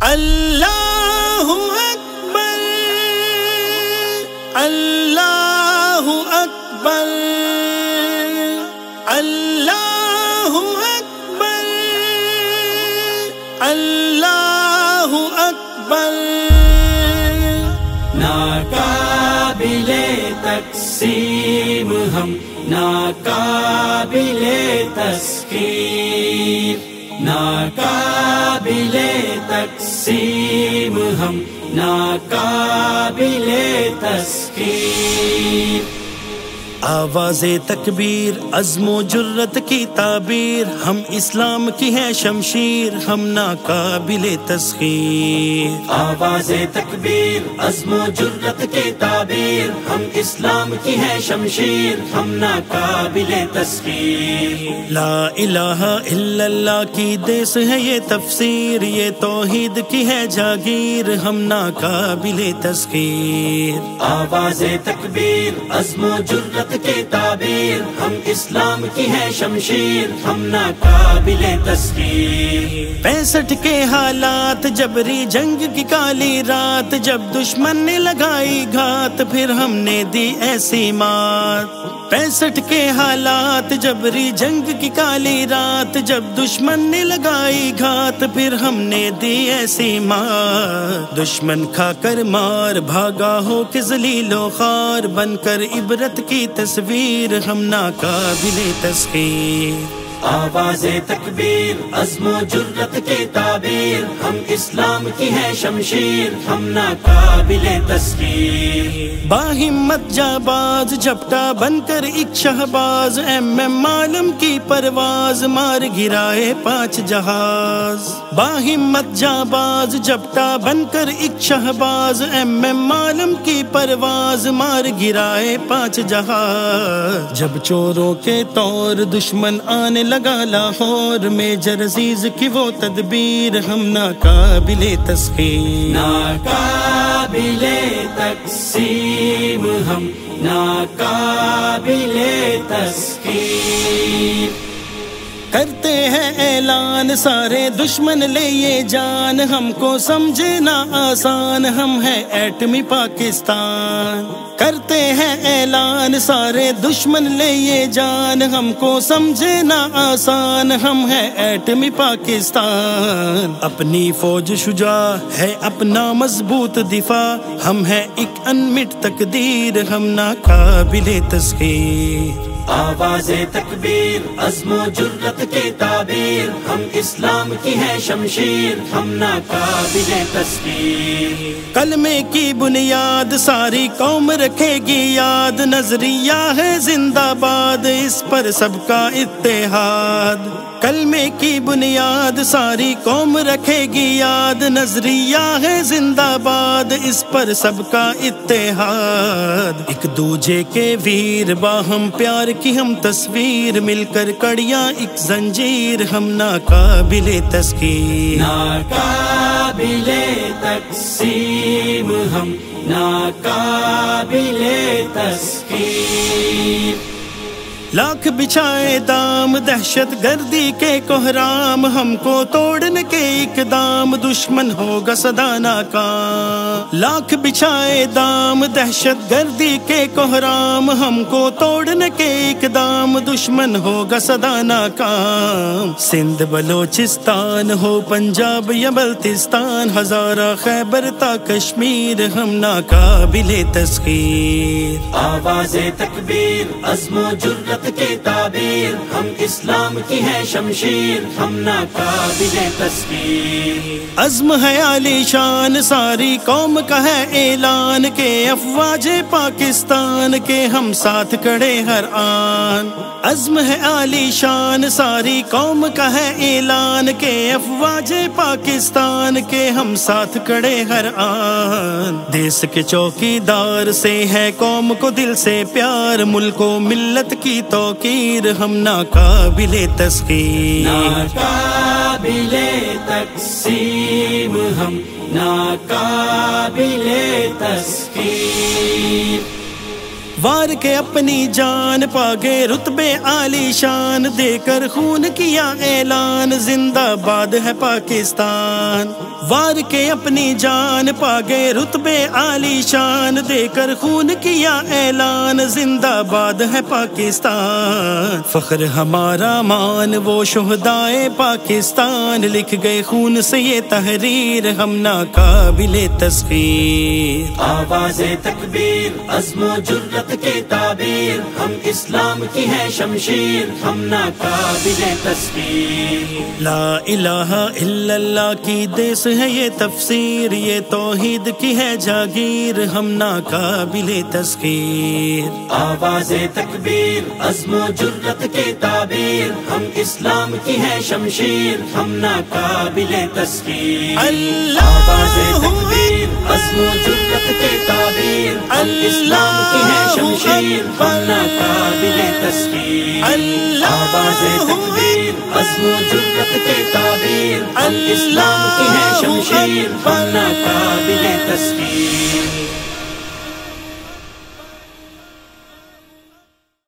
اللہ اکبر اللہ اکبر اللہ اکبر اللہ اکبر ناقابل تقسیم ہم ناقابل تسخیر، ناقابل تقسیم ہم ناقابل تسخیر۔ آواز تکبیر عزم و جرت کی تعبیر، ہم اسلام کی ہے شمشیر ہم ناقابل تسخیر۔ آواز تکبیر عزم و جرت کی تعبیر، ہم اسلام کی ہے شمشیر ہم ناقابل تسخیر۔ لا الہ الا اللہ کی دیس ہے یہ تفسیر، یہ توحید کی ہے جاگیر ہم ناقابل تسخیر۔ آواز تکبیر عزم و جرت کی تعبیر، ہم اسلام کی ہے شمشیر ہم ناقابل تسخیر۔ 65 کے حالات جبری جنگ کی کالی رات، جب دشمن نے لگائی گھات پھر ہم نے دی ایسی مات۔ 65 کے حالات جبری جنگ کی کالی رات، جب دشمن نے لگائی گھات پھر ہم نے دی ایسی مات۔ دشمن کھا کر مار بھاگا ہو کہ ذلیل و خوار، بن کر عبرت کی تصویر ہم ناقابل تسخیر۔ آواز تکبیر عزم و جرت کی تعبیر، ہم اسلام کی ہے شمشیر ہم ناقابل تسخیر۔ باہمت جاباز جھپٹا بن کر ایک شہباز، ایم عالم کی پرواز مار گرائے 5 جہاز۔ باہمت جاباز جھپٹا بن کر ایک شہباز، ایم عالم کی پرواز مار گرائے 5 جہاز۔ جب چوروں کے طور دشمن آنے لگا لاہور، میجر عزیز کی وہ تدبیر ہم ناقابل تسخیر۔ ناقابل تقسیم ہم ناقابل تسخیر۔ کرتے ہیں اعلان سارے دشمن لے یہ جان، ہم کو سمجھے نہ آسان ہم ہیں ایٹمی پاکستان۔ کرتے ہیں اعلان سارے دشمن لے یہ جان، ہم کو سمجھے نہ آسان ہم ہیں ایٹمی پاکستان۔ اپنی فوج شجاع ہے اپنا مضبوط دفاع، ہم ہیں ایک انمٹ تقدیر ہم ناقابل تسخیر۔ آواز تکبیر عزم و جرت کی تعبیر، ہم اسلام کی ہے شمشیر ہم ناقابل تسخیر۔ کلمے کی بنیاد ساری قوم رکھے گی یاد، نظریہ ہے زندہ باد اس پر سب کا اتحاد۔ کلمے کی بنیاد ساری قوم رکھے گی یاد، نظریہ ہے زندہ باد اس پر سب کا اتحاد۔ ایک دوجے کے ویر باہم پیار کی ہم تصویر، مل کر کڑیاں ایک زنجیر ہم ناقابل تسخیر۔ ناقابل تقسیم ہم ناقابل تسخیر۔ لاکھ بچھائے دام دہشت گردی کے کوہرام، ہم کو توڑنے کے اقدام دشمن ہوگا سدا ناکام۔ لاکھ بچھائے دام دہشت گردی کے کوہرام، ہم کو توڑنے کے اقدام دشمن ہوگا سدا ناکام۔ سندھ بلوچستان ہو پنجاب یا بلتستان، ہزارہ خیبر تا کشمیر ہم ناقابل تسخیر۔ آواز تکبیر عزم و جرت کی تعبیر، ہم اسلام کی ہے شمشیر ہم ناقابل تسخیر۔ عزم ہے عالی شان ساری قوم کا ہے اعلان، کے افواج پاکستان کے ہم ساتھ کھڑے ہر آن۔ عزم ہے عالی شان ساری قوم کا ہے اعلان، کے افواج پاکستان کے ہم ساتھ کھڑے ہر آن۔ دیس کے چوکی دار سے ہے قوم کو دل سے پیار، ملک و ملت کی توقیر ہم ناقابل تسخیر۔ ناقابل تقسیم ہم ناقابل تسخیر۔ وار کے اپنی جان پاگے رتبے عالی شان، دے کر خون کیا اعلان زندہ باد ہے پاکستان۔ وار کے اپنی جان پا گئے رتبے عالی شان، دے کر خون کیا اعلان زندہ باد ہے پاکستان، فخر ہمارا مان وہ شہدائے پاکستان، لکھ گئے خون سے یہ تحریر ہم ناقابل تسخیر۔ آواز تکبیر عزم و جرت کی تعبیر، ہم اسلام کی ہے شمشیر، ہم ناقابل تسخیر۔ لا الہ الا اللہ کی دیس ہے یہ تفسیر، یہ توحید کی ہے جاگیر، ہم ناقابل تسخیر۔ آواز تکبیر عزم و جرت کی تعبیر، ہم اسلام کی ہے شمشیر، ہم ناقابل تسخیر۔ آواز تکبیر عزم و جرت کی تعبیر، ہم اسلام کی ہے شمشیر، ہم ناقابل تسخیر۔ آواز تکبیر عزم و جرت کی تعبیر، ہم اسلام کی ہے شمشیر، ہم ناقابل تسخیر۔